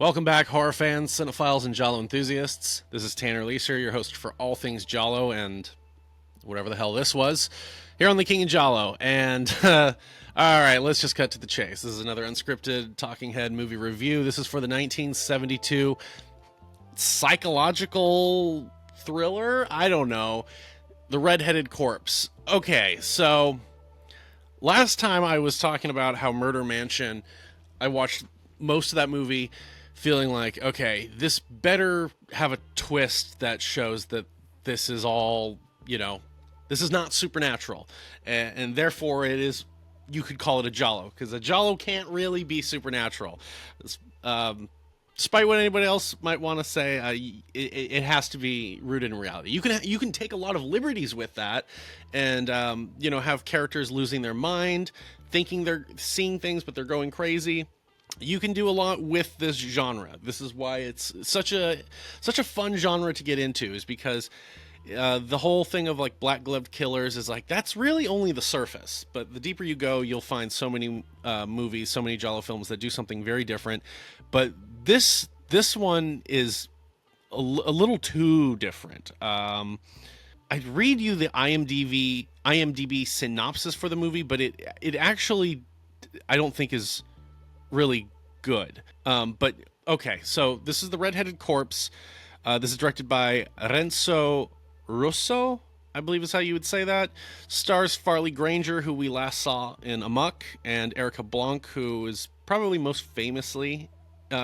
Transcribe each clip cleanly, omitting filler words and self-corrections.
Welcome back, horror fans, cinephiles, and Giallo enthusiasts. This is Tanner Leeser, your host for all things Giallo and whatever the hell this was, here on TheKingInGiallo. And, alright, let's just cut to the chase. This is another unscripted talking head movie review. This is for the 1972 psychological thriller? I don't know. The Red-Headed Corpse. Okay, so last time I was talking about how Murder Mansion, I watched most of that movie feeling like, okay, this better have a twist that shows that this is all, this is not supernatural. And therefore it is, you could call it a Giallo, because a Giallo can't really be supernatural. Despite what anybody else might want to say, it has to be rooted in reality. You can take a lot of liberties with that and, have characters losing their mind, thinking they're seeing things, but they're going crazy. You can do a lot with this genre. This is why it's such a fun genre to get into, is because the whole thing of like black gloved killers is like, that's really only the surface. But the deeper you go, you'll find so many movies, so many Giallo films that do something very different. But this one is a little too different. I'd read you the IMDb synopsis for the movie, but it actually, I don't think is really good. But okay, so this is The Red-Headed Corpse. This is directed by Renzo, Russo, I believe is how you would say that. Stars Farley Granger, who we last saw in Amok, and Erika Blanc, who is probably most famously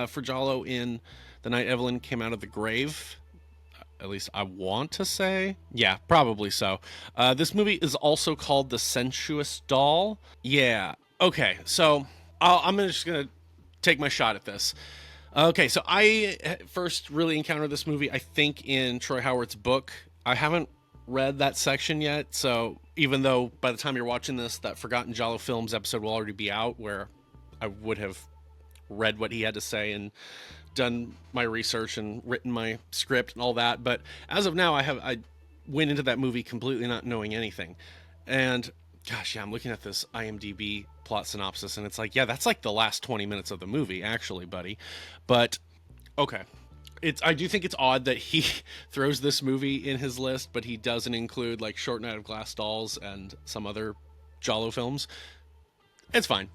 for Giallo in The Night Evelyn Came Out of the Grave. At least I want to say. Yeah, probably so. This movie is also called The Sensuous Doll. Yeah, okay, so I'm just going to take my shot at this. Okay, so I first really encountered this movie, I think, in Troy Howard's book. I haven't read that section yet, so even though by the time you're watching this, that Forgotten Giallo Films episode will already be out, where I would have read what he had to say and done my research and written my script and all that. But as of now, I went into that movie completely not knowing anything. And gosh, yeah, I'm looking at this IMDb plot synopsis, and it's like, yeah, that's like the last 20 minutes of the movie, actually, buddy. But okay, I do think it's odd that he throws this movie in his list, but he doesn't include like Short Night of Glass Dolls and some other Giallo films. It's fine.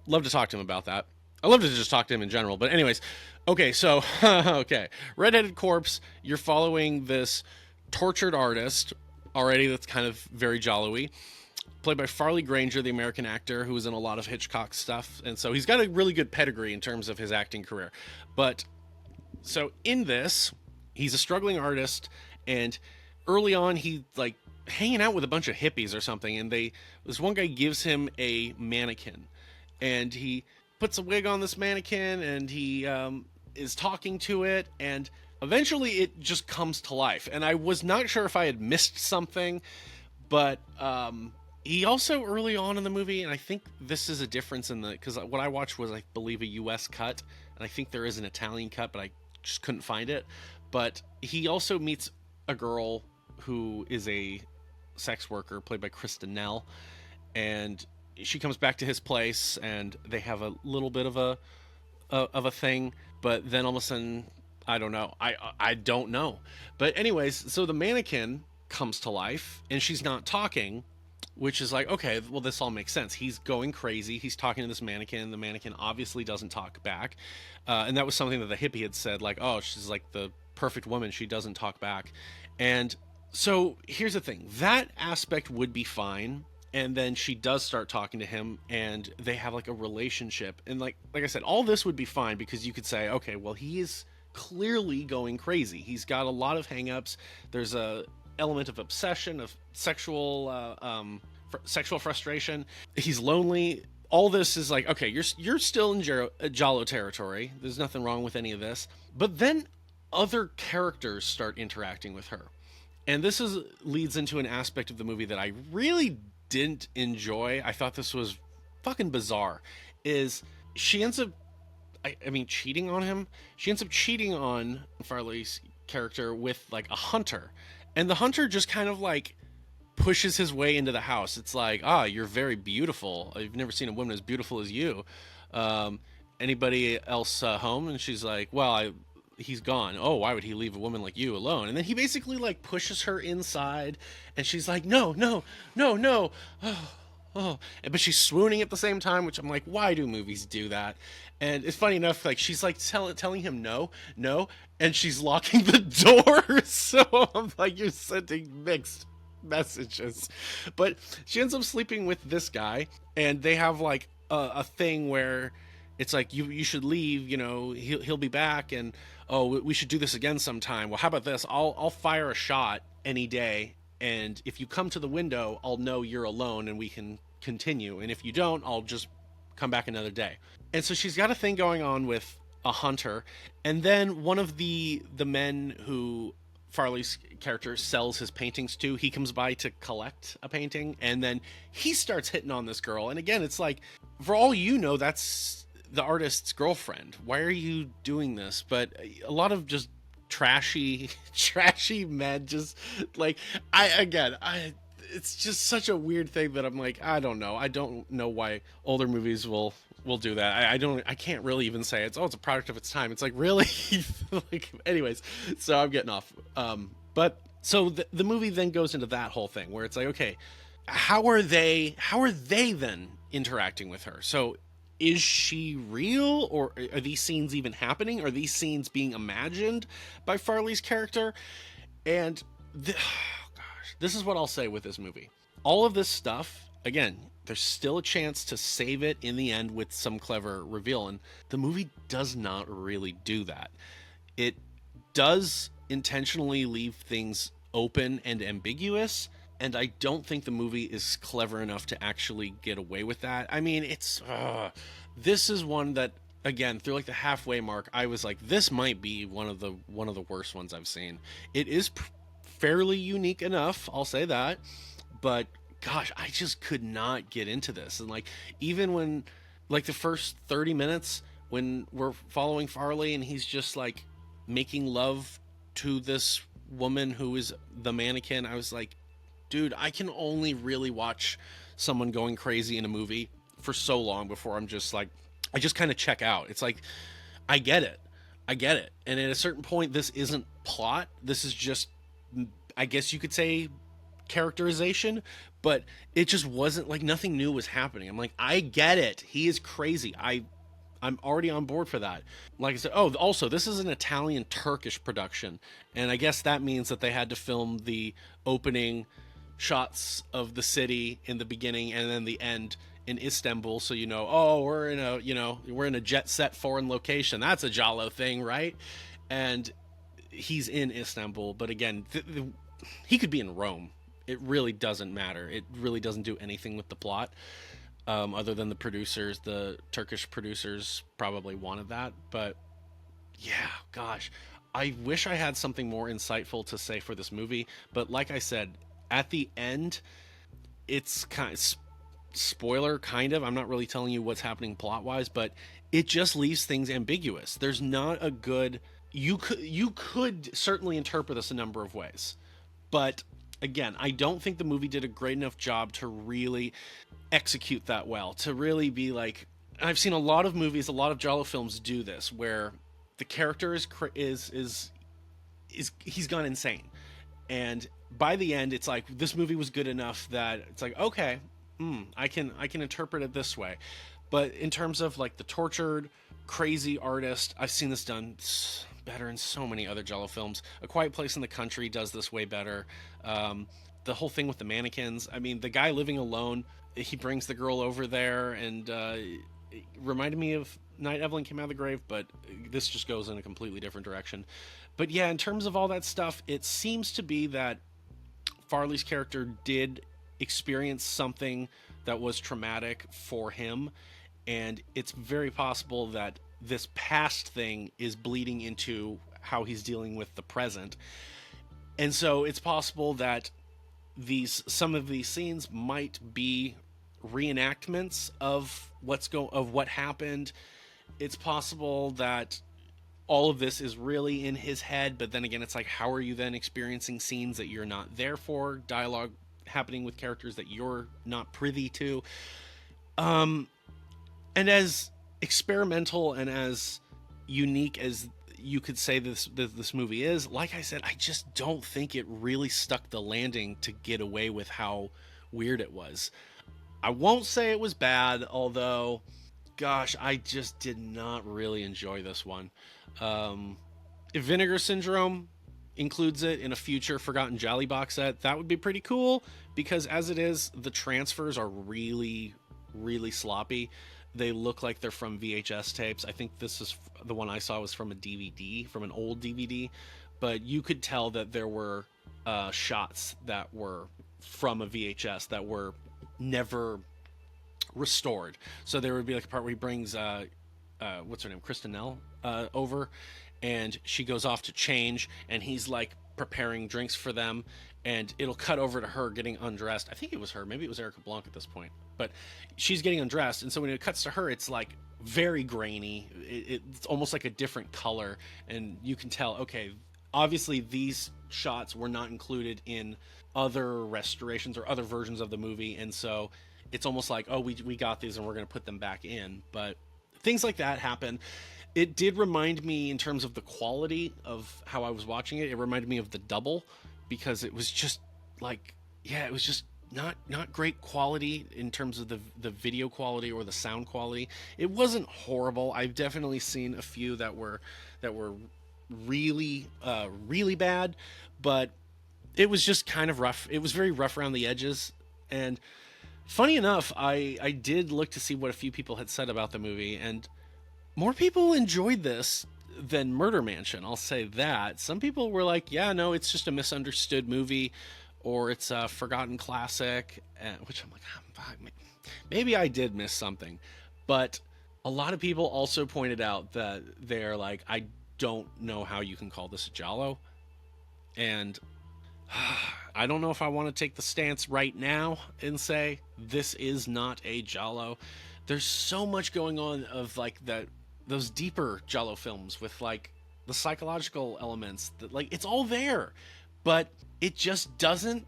Love to talk to him about that. I love to just talk to him in general. But anyways, okay, so okay, Red-Headed Corpse. You're following this tortured artist already. That's kind of very Giallo-y, played by Farley Granger, the American actor who was in a lot of Hitchcock stuff. And so he's got a really good pedigree in terms of his acting career. But so in this, he's a struggling artist, and early on he's like hanging out with a bunch of hippies or something, and this one guy gives him a mannequin, and he puts a wig on this mannequin, and he is talking to it, and eventually it just comes to life. And I was not sure if I had missed something, but he also early on in the movie, and I think this is a difference because what I watched was, I believe, a US cut, and I think there is an Italian cut, but I just couldn't find it. But he also meets a girl who is a sex worker played by Krista Nell, and she comes back to his place, and they have a little bit of a thing. But then all of a sudden, I don't know. I don't know. But anyways, so the mannequin comes to life, and she's not talking, which is like, okay, well, this all makes sense. He's going crazy. He's talking to this mannequin. The mannequin obviously doesn't talk back. And that was something that the hippie had said, like, oh, she's like the perfect woman. She doesn't talk back. And so here's the thing. That aspect would be fine. And then she does start talking to him, and they have like a relationship. And like I said, all this would be fine, because you could say, okay, well, he is clearly going crazy. He's got a lot of hangups. There's a element of obsession, of sexual frustration. He's lonely. All this is like, okay, you're still in Giallo territory. There's nothing wrong with any of this. But then other characters start interacting with her, and this leads into an aspect of the movie that I really didn't enjoy. I thought this was fucking bizarre. Is she ends up, cheating on him. She ends up cheating on Farley's character with like a hunter. And the hunter just kind of like pushes his way into the house. It's like, you're very beautiful. I've never seen a woman as beautiful as you. anybody else home? And she's like, well, he's gone. Oh, why would he leave a woman like you alone? And then he basically like pushes her inside, and she's like, no, no, no, no. Oh, but she's swooning at the same time, which I'm like, why do movies do that? And it's funny enough, like she's like telling him no, no, and she's locking the door. So I'm like, you're sending mixed messages. But she ends up sleeping with this guy, and they have like a thing where it's like you should leave. You know, he'll be back, and oh, we should do this again sometime. Well, how about this? I'll fire a shot any day, and if you come to the window, I'll know you're alone and we can continue. And if you don't, I'll just come back another day. And so she's got a thing going on with a hunter, and then one of the men who Farley's character sells his paintings to, he comes by to collect a painting, and then he starts hitting on this girl. And again, it's like, for all you know, that's the artist's girlfriend. Why are you doing this? But a lot of just trashy men, just like it's just such a weird thing that I'm like, I don't know why older movies will do that. I can't really even say it's a product of its time. It's like, really? Like, anyways, so I'm getting off. But so the movie then goes into that whole thing where it's like, okay, how are they then interacting with her? So is she real, or are these scenes even happening? Are these scenes being imagined by Farley's character? And this is what I'll say with this movie. All of this stuff, again, there's still a chance to save it in the end with some clever reveal, and the movie does not really do that. It does intentionally leave things open and ambiguous, and I don't think the movie is clever enough to actually get away with that. I mean, this is one that, again, through like the halfway mark, I was like, this might be one of the worst ones I've seen. It is fairly unique enough, I'll say that, but gosh, I just could not get into this. And like, even when like the first 30 minutes when we're following Farley and he's just like making love to this woman who is the mannequin, I was like, dude, I can only really watch someone going crazy in a movie for so long before I'm just like, I just kind of check out. It's like, I get it. And at a certain point, this isn't plot. This is just, I guess you could say, characterization, but it just wasn't like, nothing new was happening. I'm like, I get it. He is crazy. I'm already on board for that. Like I said, also, this is an Italian-Turkish production, and I guess that means that they had to film the opening shots of the city in the beginning and then the end in Istanbul, so we're in a jet set foreign location. That's a giallo thing, right? And he's in Istanbul, but again, he could be in Rome. It really doesn't matter. It really doesn't do anything with the plot, other than the Turkish producers probably wanted that. But yeah, gosh, I wish I had something more insightful to say for this movie. But like I said, at the end, it's kind of spoiler, kind of. I'm not really telling you what's happening plot wise, but it just leaves things ambiguous. There's not a good. You could certainly interpret this a number of ways, but again, I don't think the movie did a great enough job to really execute that well. To really be like, I've seen a lot of movies, a lot of giallo films do this, where the character is he's gone insane, and by the end, it's like, this movie was good enough that it's like, okay, I can interpret it this way. But in terms of like the tortured, crazy artist, I've seen this done better in so many other giallo films. A Quiet Place in the Country does this way better. The whole thing with the mannequins. I mean, the guy living alone, he brings the girl over there, and it reminded me of Night Evelyn Came Out of the Grave, but this just goes in a completely different direction. But yeah, in terms of all that stuff, it seems to be that Farley's character did experience something that was traumatic for him, and it's very possible that this past thing is bleeding into how he's dealing with the present. And so it's possible that some of these scenes might be reenactments of what happened. It's possible that all of this is really in his head, but then again, it's like, how are you then experiencing scenes that you're not there for, dialogue happening with characters that you're not privy to? And as experimental and as unique as you could say this movie is, like I said, I just don't think it really stuck the landing to get away with how weird it was. I won't say it was bad, although, gosh, I just did not really enjoy this one. If Vinegar Syndrome includes it in a future Forgotten Gialli box set, that would be pretty cool, because as it is, the transfers are really, really sloppy. They look like they're from VHS tapes. I think this is the one I saw was from a DVD, from an old DVD, but you could tell that there were shots that were from a VHS that were never restored. So there would be like a part where he brings what's her name, Krista Nell, over, and she goes off to change, and he's like preparing drinks for them, and it'll cut over to her getting undressed. I think it was her, maybe it was Erika Blanc at this point, but she's getting undressed, and so when it cuts to her, it's like very grainy. It's almost like a different color, and you can tell, okay, obviously these shots were not included in other restorations or other versions of the movie, and so it's almost like, oh, we got these and we're going to put them back in. But things like that happen. It did remind me, in terms of the quality of how I was watching it, it reminded me of The Double, because it was just like, yeah, it was just not great quality in terms of the video quality or the sound quality. It wasn't horrible. I've definitely seen a few that were really really bad, but it was just kind of rough. It was very rough around the edges. And funny enough, I did look to see what a few people had said about the movie, and more people enjoyed this than Murder Mansion, I'll say that. Some people were like, yeah, no, it's just a misunderstood movie, or it's a forgotten classic, which I'm like, maybe I did miss something. But a lot of people also pointed out that they're like, I don't know how you can call this a giallo. And I don't know if I want to take the stance right now and say this is not a giallo. There's so much going on of like those deeper giallo films with like the psychological elements that, like, it's all there, but it just doesn't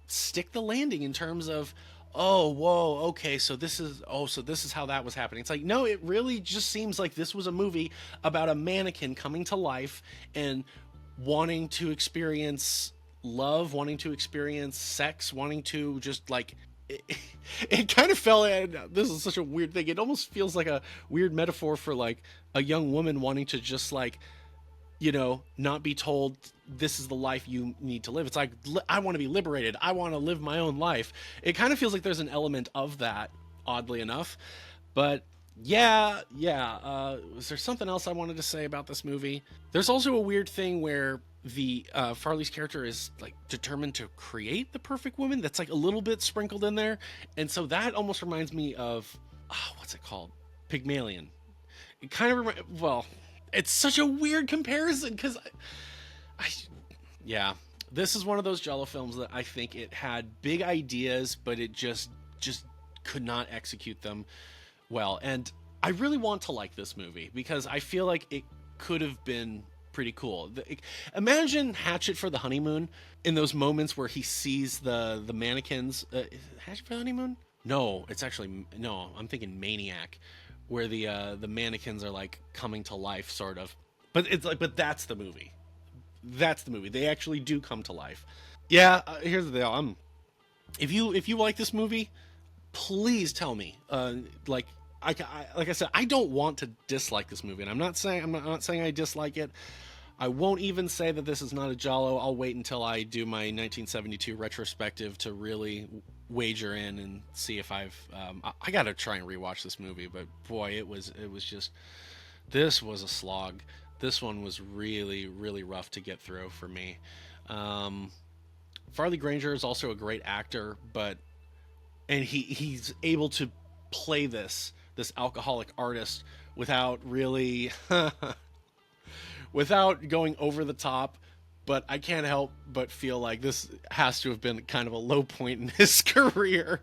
stick the landing in terms of, oh, whoa, okay, so this is how that was happening. It's like, no, it really just seems like this was a movie about a mannequin coming to life and wanting to experience love, wanting to experience sex, wanting to just like, it kind of fell in. This is such a weird thing. It almost feels like a weird metaphor for like a young woman wanting to just like, you know, not be told this is the life you need to live. It's like, I want to be liberated. I want to live my own life. It kind of feels like there's an element of that, oddly enough. But yeah. Was there something else I wanted to say about this movie? There's also a weird thing where the Farley's character is like determined to create the perfect woman. That's like a little bit sprinkled in there, and so that almost reminds me of what's it called, Pygmalion. It kind of well, it's such a weird comparison because yeah, this is one of those giallo films that I think it had big ideas, but it just could not execute them well. And I really want to like this movie because I feel like it could have been pretty cool. Imagine Hatchet for the Honeymoon in those moments where he sees the mannequins. Hatchet for the Honeymoon? No, it's actually, no, I'm thinking Maniac, where the mannequins are like coming to life, sort of. But it's like, but that's the movie. That's the movie. They actually do come to life. Yeah, here's the deal. If you like this movie, please tell me. Like I said, I don't want to dislike this movie, and I'm not saying I dislike it. I won't even say that this is not a giallo. I'll wait until I do my 1972 retrospective to really wager in and see if I've. I gotta try and rewatch this movie, but boy, it was just. This was a slog. This one was really, really rough to get through for me. Farley Granger is also a great actor, and he's able to play this alcoholic artist without really without going over the top. But I can't help but feel like this has to have been kind of a low point in his career.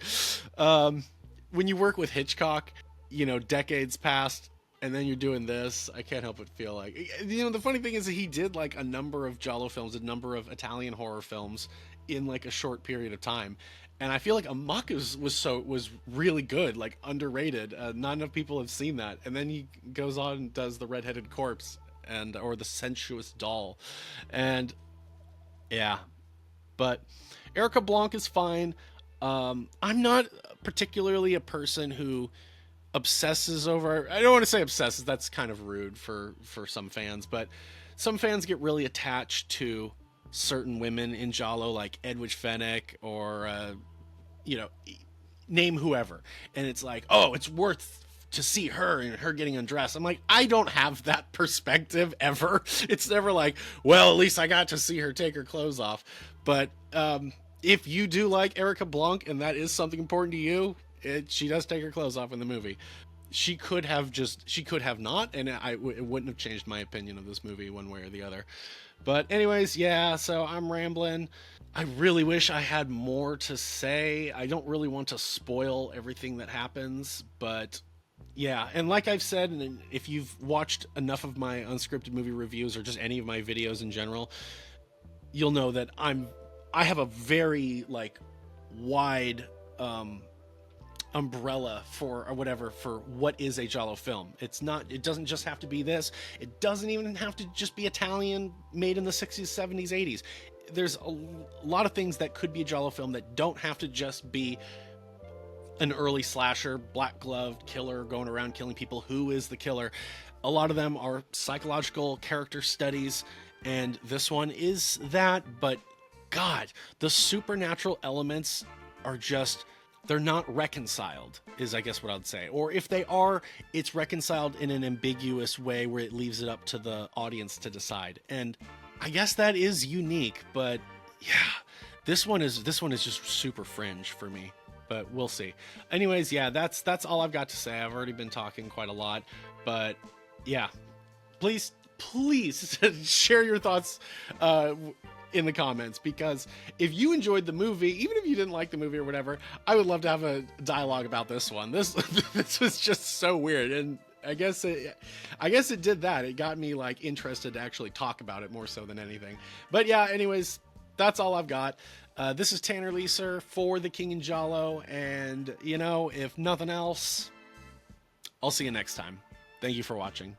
When you work with Hitchcock, you know, decades past, and then you're doing this, I can't help but feel like, you know, the funny thing is that he did like a number of giallo films, a number of Italian horror films in like a short period of time. And I feel like Amok was really good, like underrated. Not enough people have seen that. And then he goes on and does the Redheaded Corpse or the Sensuous Doll, and yeah. But Erika Blanc is fine. I'm not particularly a person who obsesses over. I don't want to say obsesses. That's kind of rude for some fans, but some fans get really attached to certain women in giallo, like Edwidge Fenech or name whoever, and it's like, oh, it's worth to see her and her getting undressed. I'm like, I don't have that perspective ever. It's never like, well, at least I got to see her take her clothes off. But if you do like Erika Blanc and that is something important to you, she does take her clothes off in the movie. She could have not, and it wouldn't have changed my opinion of this movie one way or the other. But anyways, yeah, so I'm rambling. I really wish I had more to say. I don't really want to spoil everything that happens, but yeah, and like I've said, and if you've watched enough of my unscripted movie reviews or just any of my videos in general, you'll know that I have a very like wide umbrella for what is a giallo film. It doesn't just have to be this. It doesn't even have to just be Italian, made in the 60s, 70s, 80s. There's a lot of things that could be a giallo film that don't have to just be an early slasher, black gloved killer going around killing people. Who is the killer? A lot of them are psychological character studies, and this one is that, but God, the supernatural elements are just, they're not reconciled, is I guess what I'd say. Or if they are, it's reconciled in an ambiguous way where it leaves it up to the audience to decide. And I guess that is unique, but yeah, this one is just super fringe for me. But we'll see. Anyways, yeah, that's all I've got to say. I've already been talking quite a lot, but yeah, please share your thoughts in the comments, because if you enjoyed the movie, even if you didn't like the movie or whatever, I would love to have a dialogue about this one. This was just so weird, and I guess it did that. It got me like interested to actually talk about it more so than anything. But yeah, anyways, that's all I've got. This is Tanner Leeser for The King in Giallo, and if nothing else, I'll see you next time. Thank you for watching.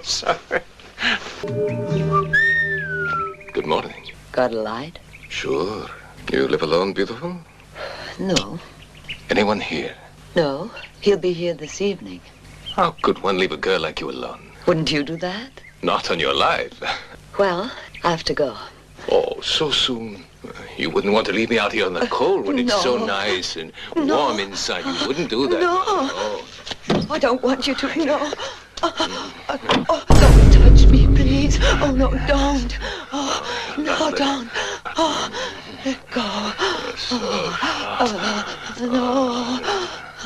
Sorry. Good morning. Got a light? Sure. You live alone, beautiful? No. Anyone here? No. He'll be here this evening. How could one leave a girl like you alone? Wouldn't you do that? Not on your life. Well, I have to go. Oh, so soon. You wouldn't want to leave me out here in the cold when it's so nice and warm inside. You wouldn't do that. No. I don't want you to. No. Don't touch me, please. Oh, no, don't. Oh, no, don't. Oh, let go. Oh, no.